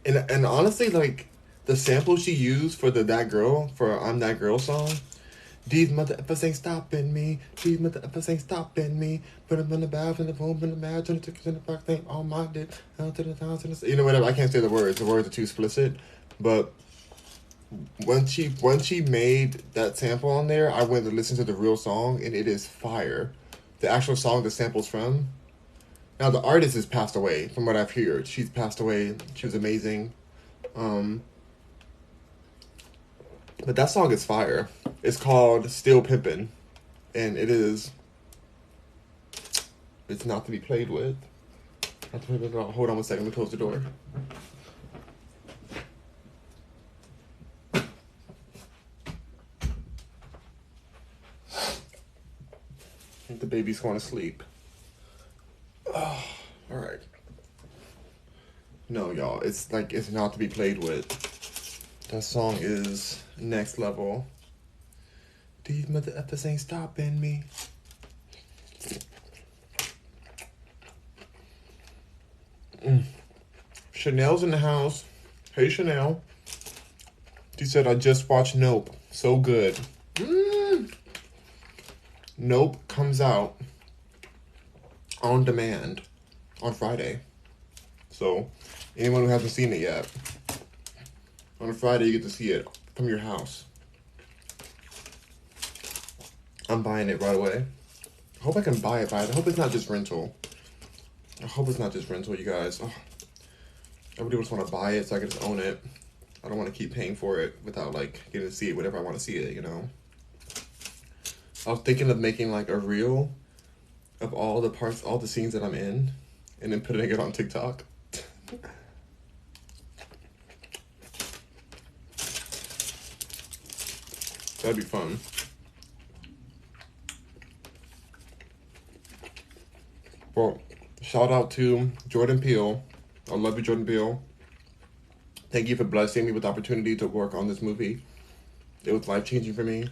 And honestly, like, the sample she used for the That Girl, for I'm That Girl song, these mother effers ain't stopping me. These mother effers ain't stopping me. Put them in the bath, in the phone, in the mat, turn the tickets in the back, thing, all my dick, down to the town, to the... You know, whatever, I can't say the words. The words are too explicit. But once she made that sample on there, I went to listen to the real song, and it is fire. The actual song the sample's from. Now, the artist has passed away, from what I've heard. She's passed away. She was amazing. But that song is fire. It's called Still Pimpin'. And it's not to be played with. Hold on one second, let me close the door. I think the baby's going to sleep. Oh, alright. No, y'all, it's not to be played with. That song is next level. These mother effers ain't stopping me. Chanel's in the house. Hey, Chanel. She said, I just watched Nope. So good. Nope comes out on demand on Friday. So, anyone who hasn't seen it yet, on a Friday you get to see it from your house. I'm buying it right away. I hope I can buy it. I hope it's not just rental. I hope it's not just rental, you guys. Oh, I really just want to buy it so I can just own it. I don't want to keep paying for it without, like, getting to see it whenever I want to see it, you know? I was thinking of making, like, a reel of all the parts, all the scenes that I'm in, and then putting it on TikTok. That'd be fun. Well, shout out to Jordan Peele. I love you, Jordan Peele. Thank you for blessing me with the opportunity to work on this movie. It was life-changing for me.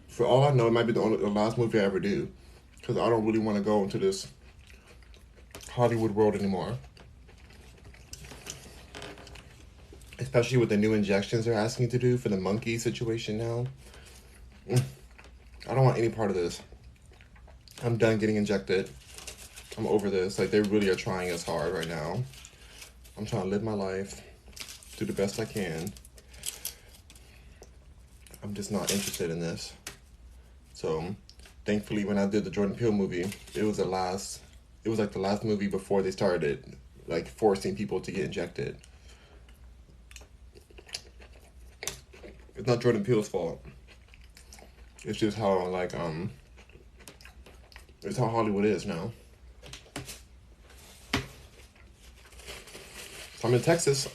For all I know, it might be the last movie I ever do. Because I don't really want to go into this Hollywood world anymore. Especially with the new injections they're asking to do for the monkey situation now. I don't want any part of this. I'm done getting injected. I'm over this. Like, they really are trying us hard right now. I'm trying to live my life, do the best I can. I'm just not interested in this. So, thankfully, when I did the Jordan Peele movie, it was like the last movie before they started, like, forcing people to get injected. It's not Jordan Peele's fault. It's just how, like, it's how Hollywood is now. I'm in Texas.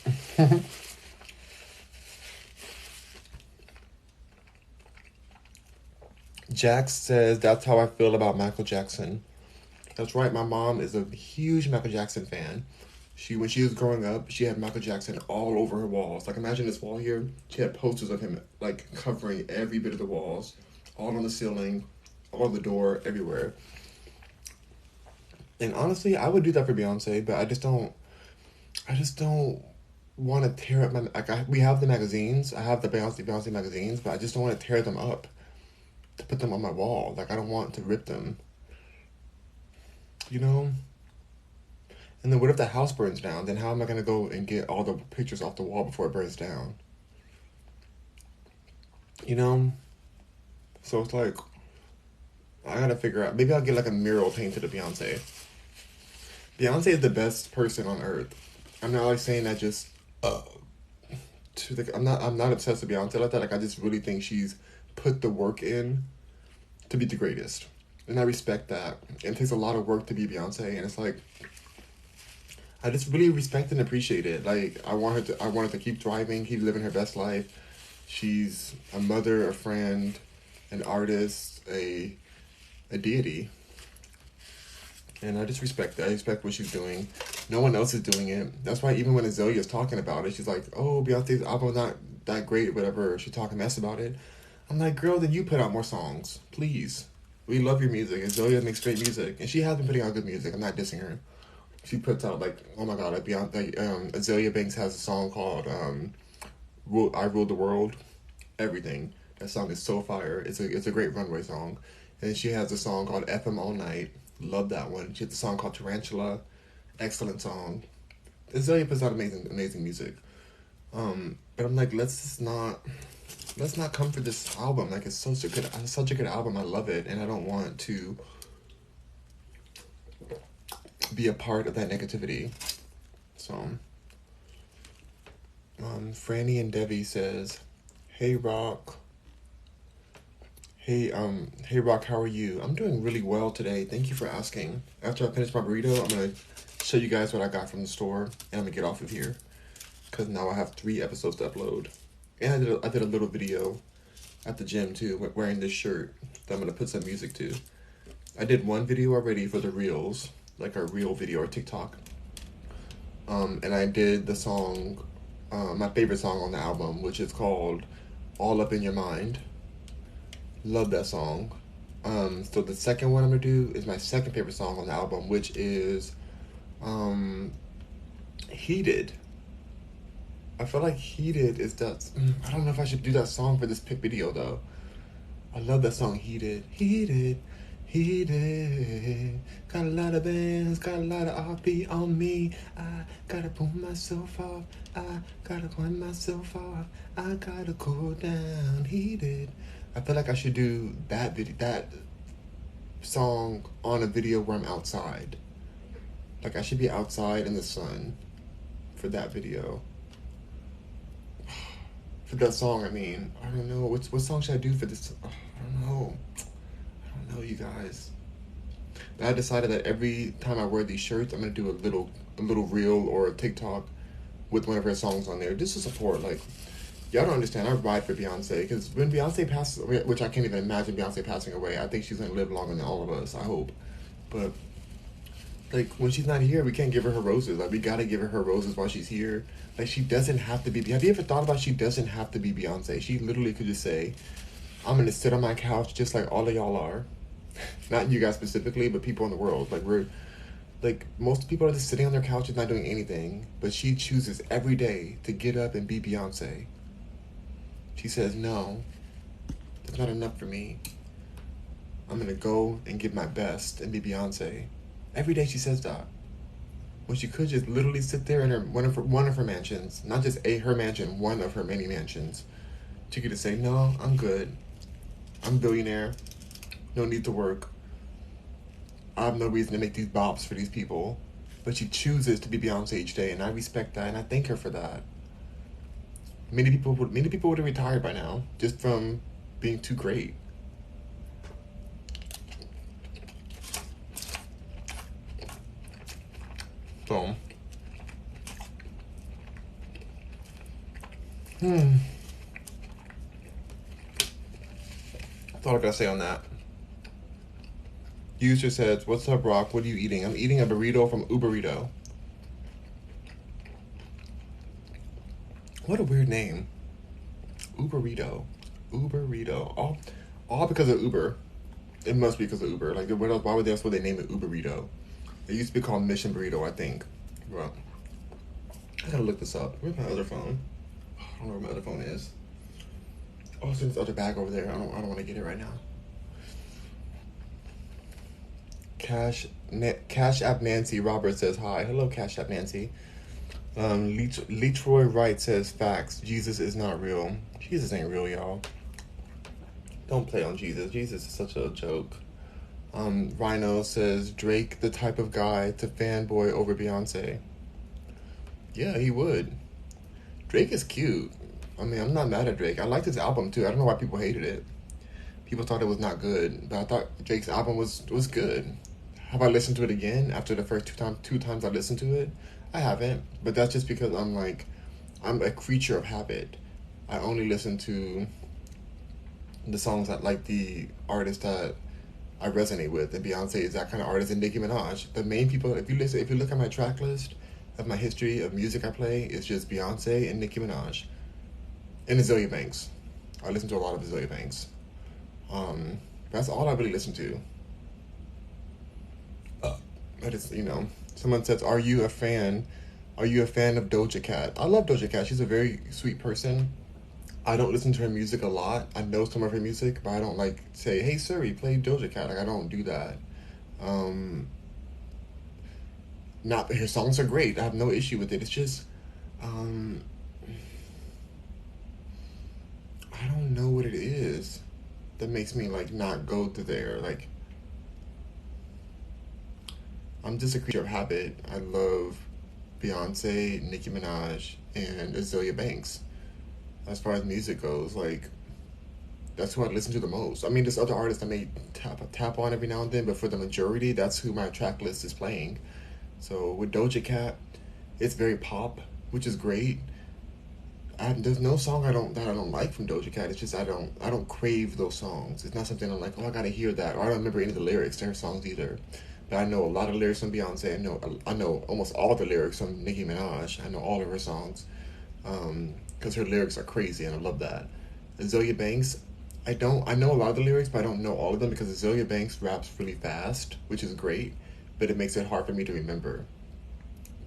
Jax says, that's how I feel about Michael Jackson. That's right, my mom is a huge Michael Jackson fan. When she was growing up, she had Michael Jackson all over her walls. Like imagine this wall here. She had posters of him like covering every bit of the walls, all on the ceiling, all on the door, everywhere. And honestly, I would do that for Beyonce, but I just don't. I just don't want to tear up my. We have the magazines. I have the Beyonce magazines, but I just don't want to tear them up to put them on my wall. Like I don't want to rip them. You know. And then what if the house burns down? Then how am I gonna go and get all the pictures off the wall before it burns down? You know. So it's like I gotta figure out. Maybe I'll get like a mural painted of Beyonce. Beyonce is the best person on earth. I'm not like saying that just I'm not obsessed with Beyonce like that. Like I just really think she's put the work in to be the greatest. And I respect that. It takes a lot of work to be Beyonce, and it's like I just really respect and appreciate it. Like I want her to keep thriving, keep living her best life. She's a mother, a friend, an artist, a deity. And I just respect that. I respect what she's doing. No one else is doing it. That's why even when Azalea's talking about it, she's like, oh, Beyonce's album's not that great, whatever. She's talking mess about it. I'm like, girl, then you put out more songs. Please. We love your music. Azalea makes great music. And she has been putting out good music. I'm not dissing her. She puts out, like, oh my God, like Beyonce, Azalea Banks has a song called I Ruled the World. Everything. That song is so fire. It's a great runway song. And she has a song called FM All Night. Love that one. She has a song called Tarantula. Excellent song. Azalea puts out amazing music. But I'm like, let's not come for this album. Like it's such a good album. I love it, and I don't want to be a part of that negativity. So, Franny and Debbie says, "Hey Rock. Hey Rock, how are you? I'm doing really well today. Thank you for asking. After I finish my burrito, I'm gonna show you guys what I got from the store, and I'm gonna get off of here, cause now I have 3 episodes to upload, and I did a little video at the gym too, wearing this shirt that I'm gonna put some music to. I did one video already for the reels, like a reel video or TikTok, and I did the song, my favorite song on the album, which is called "All Up in Your Mind." Love that song. So the second one I'm gonna do is my second favorite song on the album, which is Heated. I feel like Heated is that. I don't know if I should do that song for this video though. I love that song, Heated. Heated. Got a lot of bands, got a lot of RP on me. I gotta pull myself off. I gotta wind myself off. I gotta cool down. Heated. I feel like I should do that song on a video where I'm outside. Like I should be outside in the sun for that video. For that song, I mean, I don't know. What song should I do for this? I don't know. I don't know, you guys. But I decided that every time I wear these shirts, I'm gonna do a little reel or a TikTok with one of her songs on there, just to support. Like, y'all don't understand. I ride for Beyonce, because when Beyonce passes away, which I can't even imagine Beyonce passing away. I think she's gonna live longer than all of us. I hope, but like when she's not here, we can't give her roses. Like we gotta give her roses while she's here. Like she doesn't have to be. Have you ever thought about she doesn't have to be Beyonce? She literally could just say, "I'm gonna sit on my couch just like all of y'all are." Not you guys specifically, but people in the world. Like most people are just sitting on their couches not doing anything, but she chooses every day to get up and be Beyonce. She says, "No, that's not enough for me. I'm gonna go and give my best and be Beyonce." Every day she says that. When she could just literally sit there in one of her mansions, not just her mansion, one of her many mansions. She could just say, "No, I'm good. I'm a billionaire. No need to work. I have no reason to make these bops for these people." But she chooses to be Beyonce each day, and I respect that, and I thank her for that. Many people would have retired by now just from being too great. So, that's all I gotta say on that. User says, "What's up, Rock? What are you eating?" I'm eating a burrito from Uberrito. What a weird name. Uberrito. Uberrito. All because of Uber. It must be because of Uber. Like, what else, why would they name it Uberrito? It used to be called Mission Burrito, I think. Well, I gotta look this up. Where's my other phone? I don't know where my other phone is. Oh, it's in this other bag over there. I don't want to get it right now. Cash App Nancy Roberts says hi. Hello, Cash App Nancy. Letroy Wright says facts. Jesus is not real. Jesus ain't real, y'all. Don't play on Jesus. Jesus is such a joke. Rhino says Drake the type of guy to fanboy over Beyonce. Yeah, he would. Drake is cute. I mean, I'm not mad at Drake. I liked his album too. I don't know why people hated it. People thought it was not good, but I thought Drake's album was good. Have I listened to it again after the first two times I listened to it? I haven't, but that's just because I'm a creature of habit. I only listen to the songs that like the artists that I resonate with, and Beyonce is that kind of artist, and Nicki Minaj. The main people, if you look at my track list of my history of music I play, it's just Beyonce and Nicki Minaj, and Azealia Banks. I listen to a lot of Azealia Banks. That's all I really listen to. But it's, someone says, are you a fan of Doja Cat? I love Doja Cat. She's a very sweet person. I don't listen to her music a lot. I know some of her music, but I don't say, hey Siri, play Doja Cat. I don't do that. Not her songs are great. I have no issue with it. It's just I don't know what it is that makes me not go to there. I'm just a creature of habit. I love Beyonce, Nicki Minaj, and Azealia Banks. As far as music goes, that's who I listen to the most. I mean, there's other artists I may tap on every now and then, but for the majority, that's who my track list is playing. So with Doja Cat, it's very pop, which is great. There's no song I don't like from Doja Cat. It's just I don't crave those songs. It's not something I'm like, oh, I gotta hear that, or I don't remember any of the lyrics to her songs either. But I know a lot of lyrics from Beyonce. I know almost all the lyrics from Nicki Minaj. I know all of her songs, because her lyrics are crazy, and I love that. Azealia Banks, I know a lot of the lyrics, but I don't know all of them because Azealia Banks raps really fast, which is great, but it makes it hard for me to remember.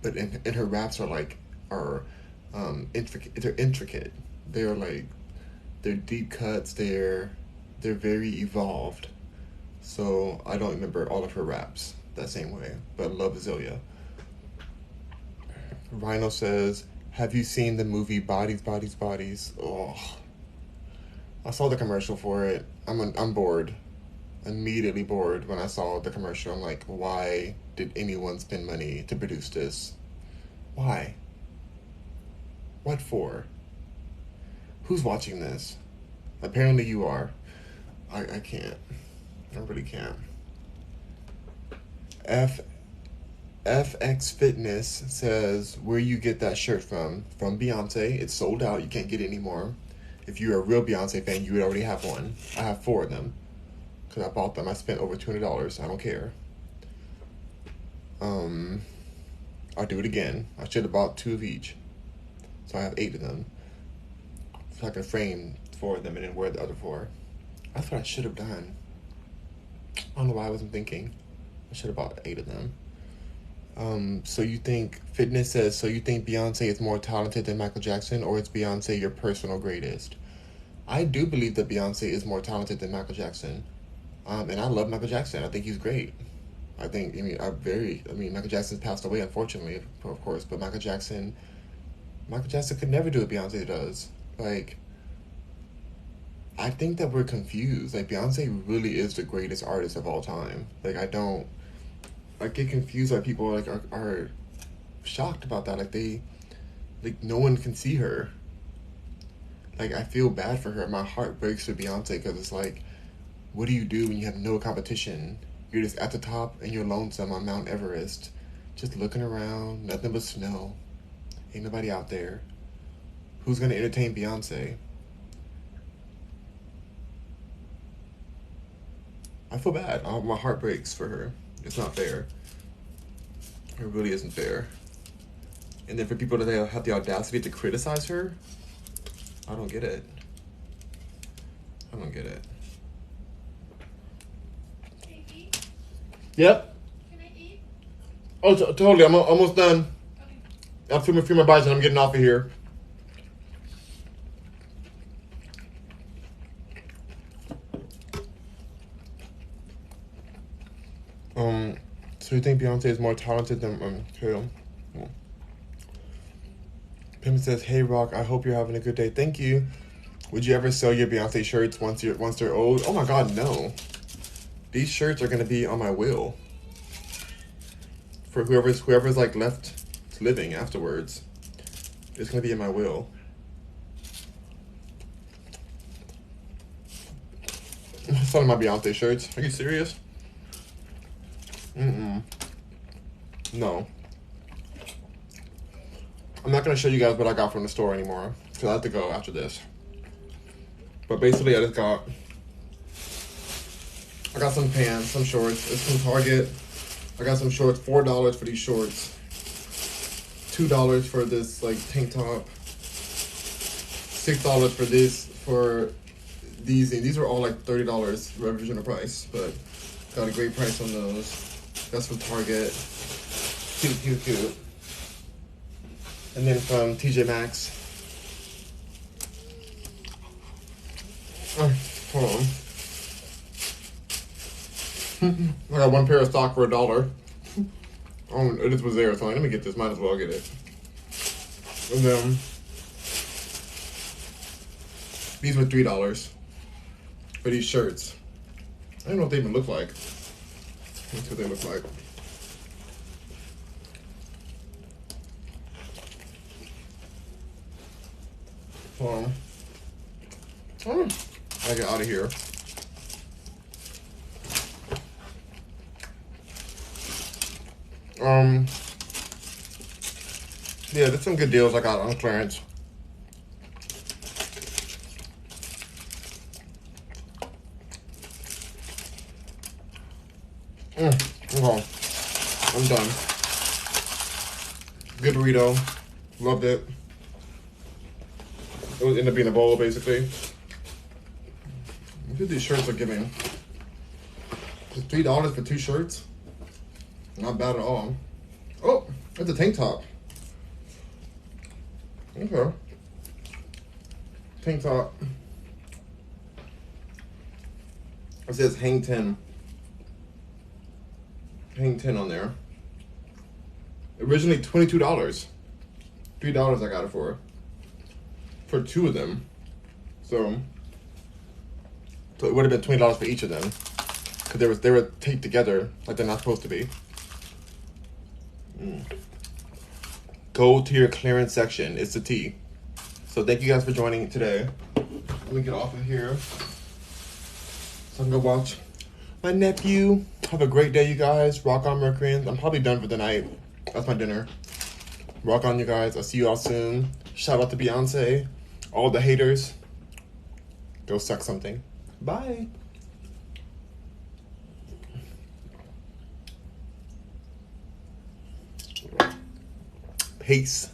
But and her raps are intricate. They're intricate. They're deep cuts. They're very evolved. So I don't remember all of her raps that same way, but I love Azealia. Rhino says, have you seen the movie Bodies, Bodies, Bodies? Oh, I saw the commercial for it. I'm bored. Immediately bored when I saw the commercial. I'm like, why did anyone spend money to produce this? Why? What for? Who's watching this? Apparently you are. I can't. I really can't. FX Fitness says, where you get that shirt from? From Beyonce. It's sold out. You can't get it anymore. If you're a real Beyonce fan, you would already have one. I have 4 of them because I bought them. I spent over $200. I don't care. I'll do it again. I should have bought 2 of each. So I have 8 of them. So I can frame 4 of them and then wear the other 4. That's what I should have done. I don't know why I wasn't thinking. I should have bought 8 of them. So you think Beyonce is more talented than Michael Jackson, or is Beyonce your personal greatest? I do believe that Beyonce is more talented than Michael Jackson. And I love Michael Jackson. I think he's great. Michael Jackson passed away, unfortunately, of course, but Michael Jackson could never do what Beyonce does. I think that we're confused. Beyonce really is the greatest artist of all time. I get confused why people are shocked about that. No one can see her. I feel bad for her. My heart breaks for Beyonce because it's what do you do when you have no competition? You're just at the top and you're lonesome on Mount Everest, just looking around, nothing but snow. Ain't nobody out there. Who's gonna entertain Beyonce? I feel bad. My heart breaks for her. It's not fair. It really isn't fair. And then for people that have the audacity to criticize her, I don't get it. I don't get it. Can I eat? Yep. Can I eat? Oh, totally. I'm almost done. Okay. I'll film a few more bites and I'm getting off of here. So you think Beyonce is more talented than Taylor? Well. Pim says, "Hey Rock, I hope you're having a good day. Thank you. Would you ever sell your Beyonce shirts once they're old?" Oh my God, no. These shirts are gonna be on my will for whoever's like left living afterwards. It's gonna be in my will. I'm selling my Beyonce shirts. Are you serious? No. I'm not gonna show you guys what I got from the store anymore because I have to go after this. But basically, I got some pants, some shorts. It's from Target. I got some shorts, $4 for these shorts, $2 for this like tank top, $6 for these. These are all like $30 revision of price, but got a great price on those. That's from Target. Cute. And then from TJ Maxx. Oh, hold on. I got one pair of stock for $1. Oh, this was there, so let me get this. Might as well get it. And then these were $3 for these shirts. I don't know what they even look like. That's what they look like. I get out of here. Yeah, there's some good deals I got on clearance. Okay. I'm done. Good burrito. Loved it. It would end up being a bowl, basically. Look at these shirts are giving. Just $3 for 2 shirts. Not bad at all. Oh, that's a tank top. Okay. Tank top. It says hang 10. Hang 10 on there. Originally $22. $3 I got it for 2 of them. So it would have been $20 for each of them. Because they were taped together like they're not supposed to be. Go to your clearance section. It's the T. So thank you guys for joining today. Let me get off of here so I can go watch my nephew. Have a great day, you guys. Rock on, Mercury. I'm probably done for the night. That's my dinner. Rock on, you guys. I'll see you all soon. Shout out to Beyonce. All the haters. Go suck something. Bye. Peace.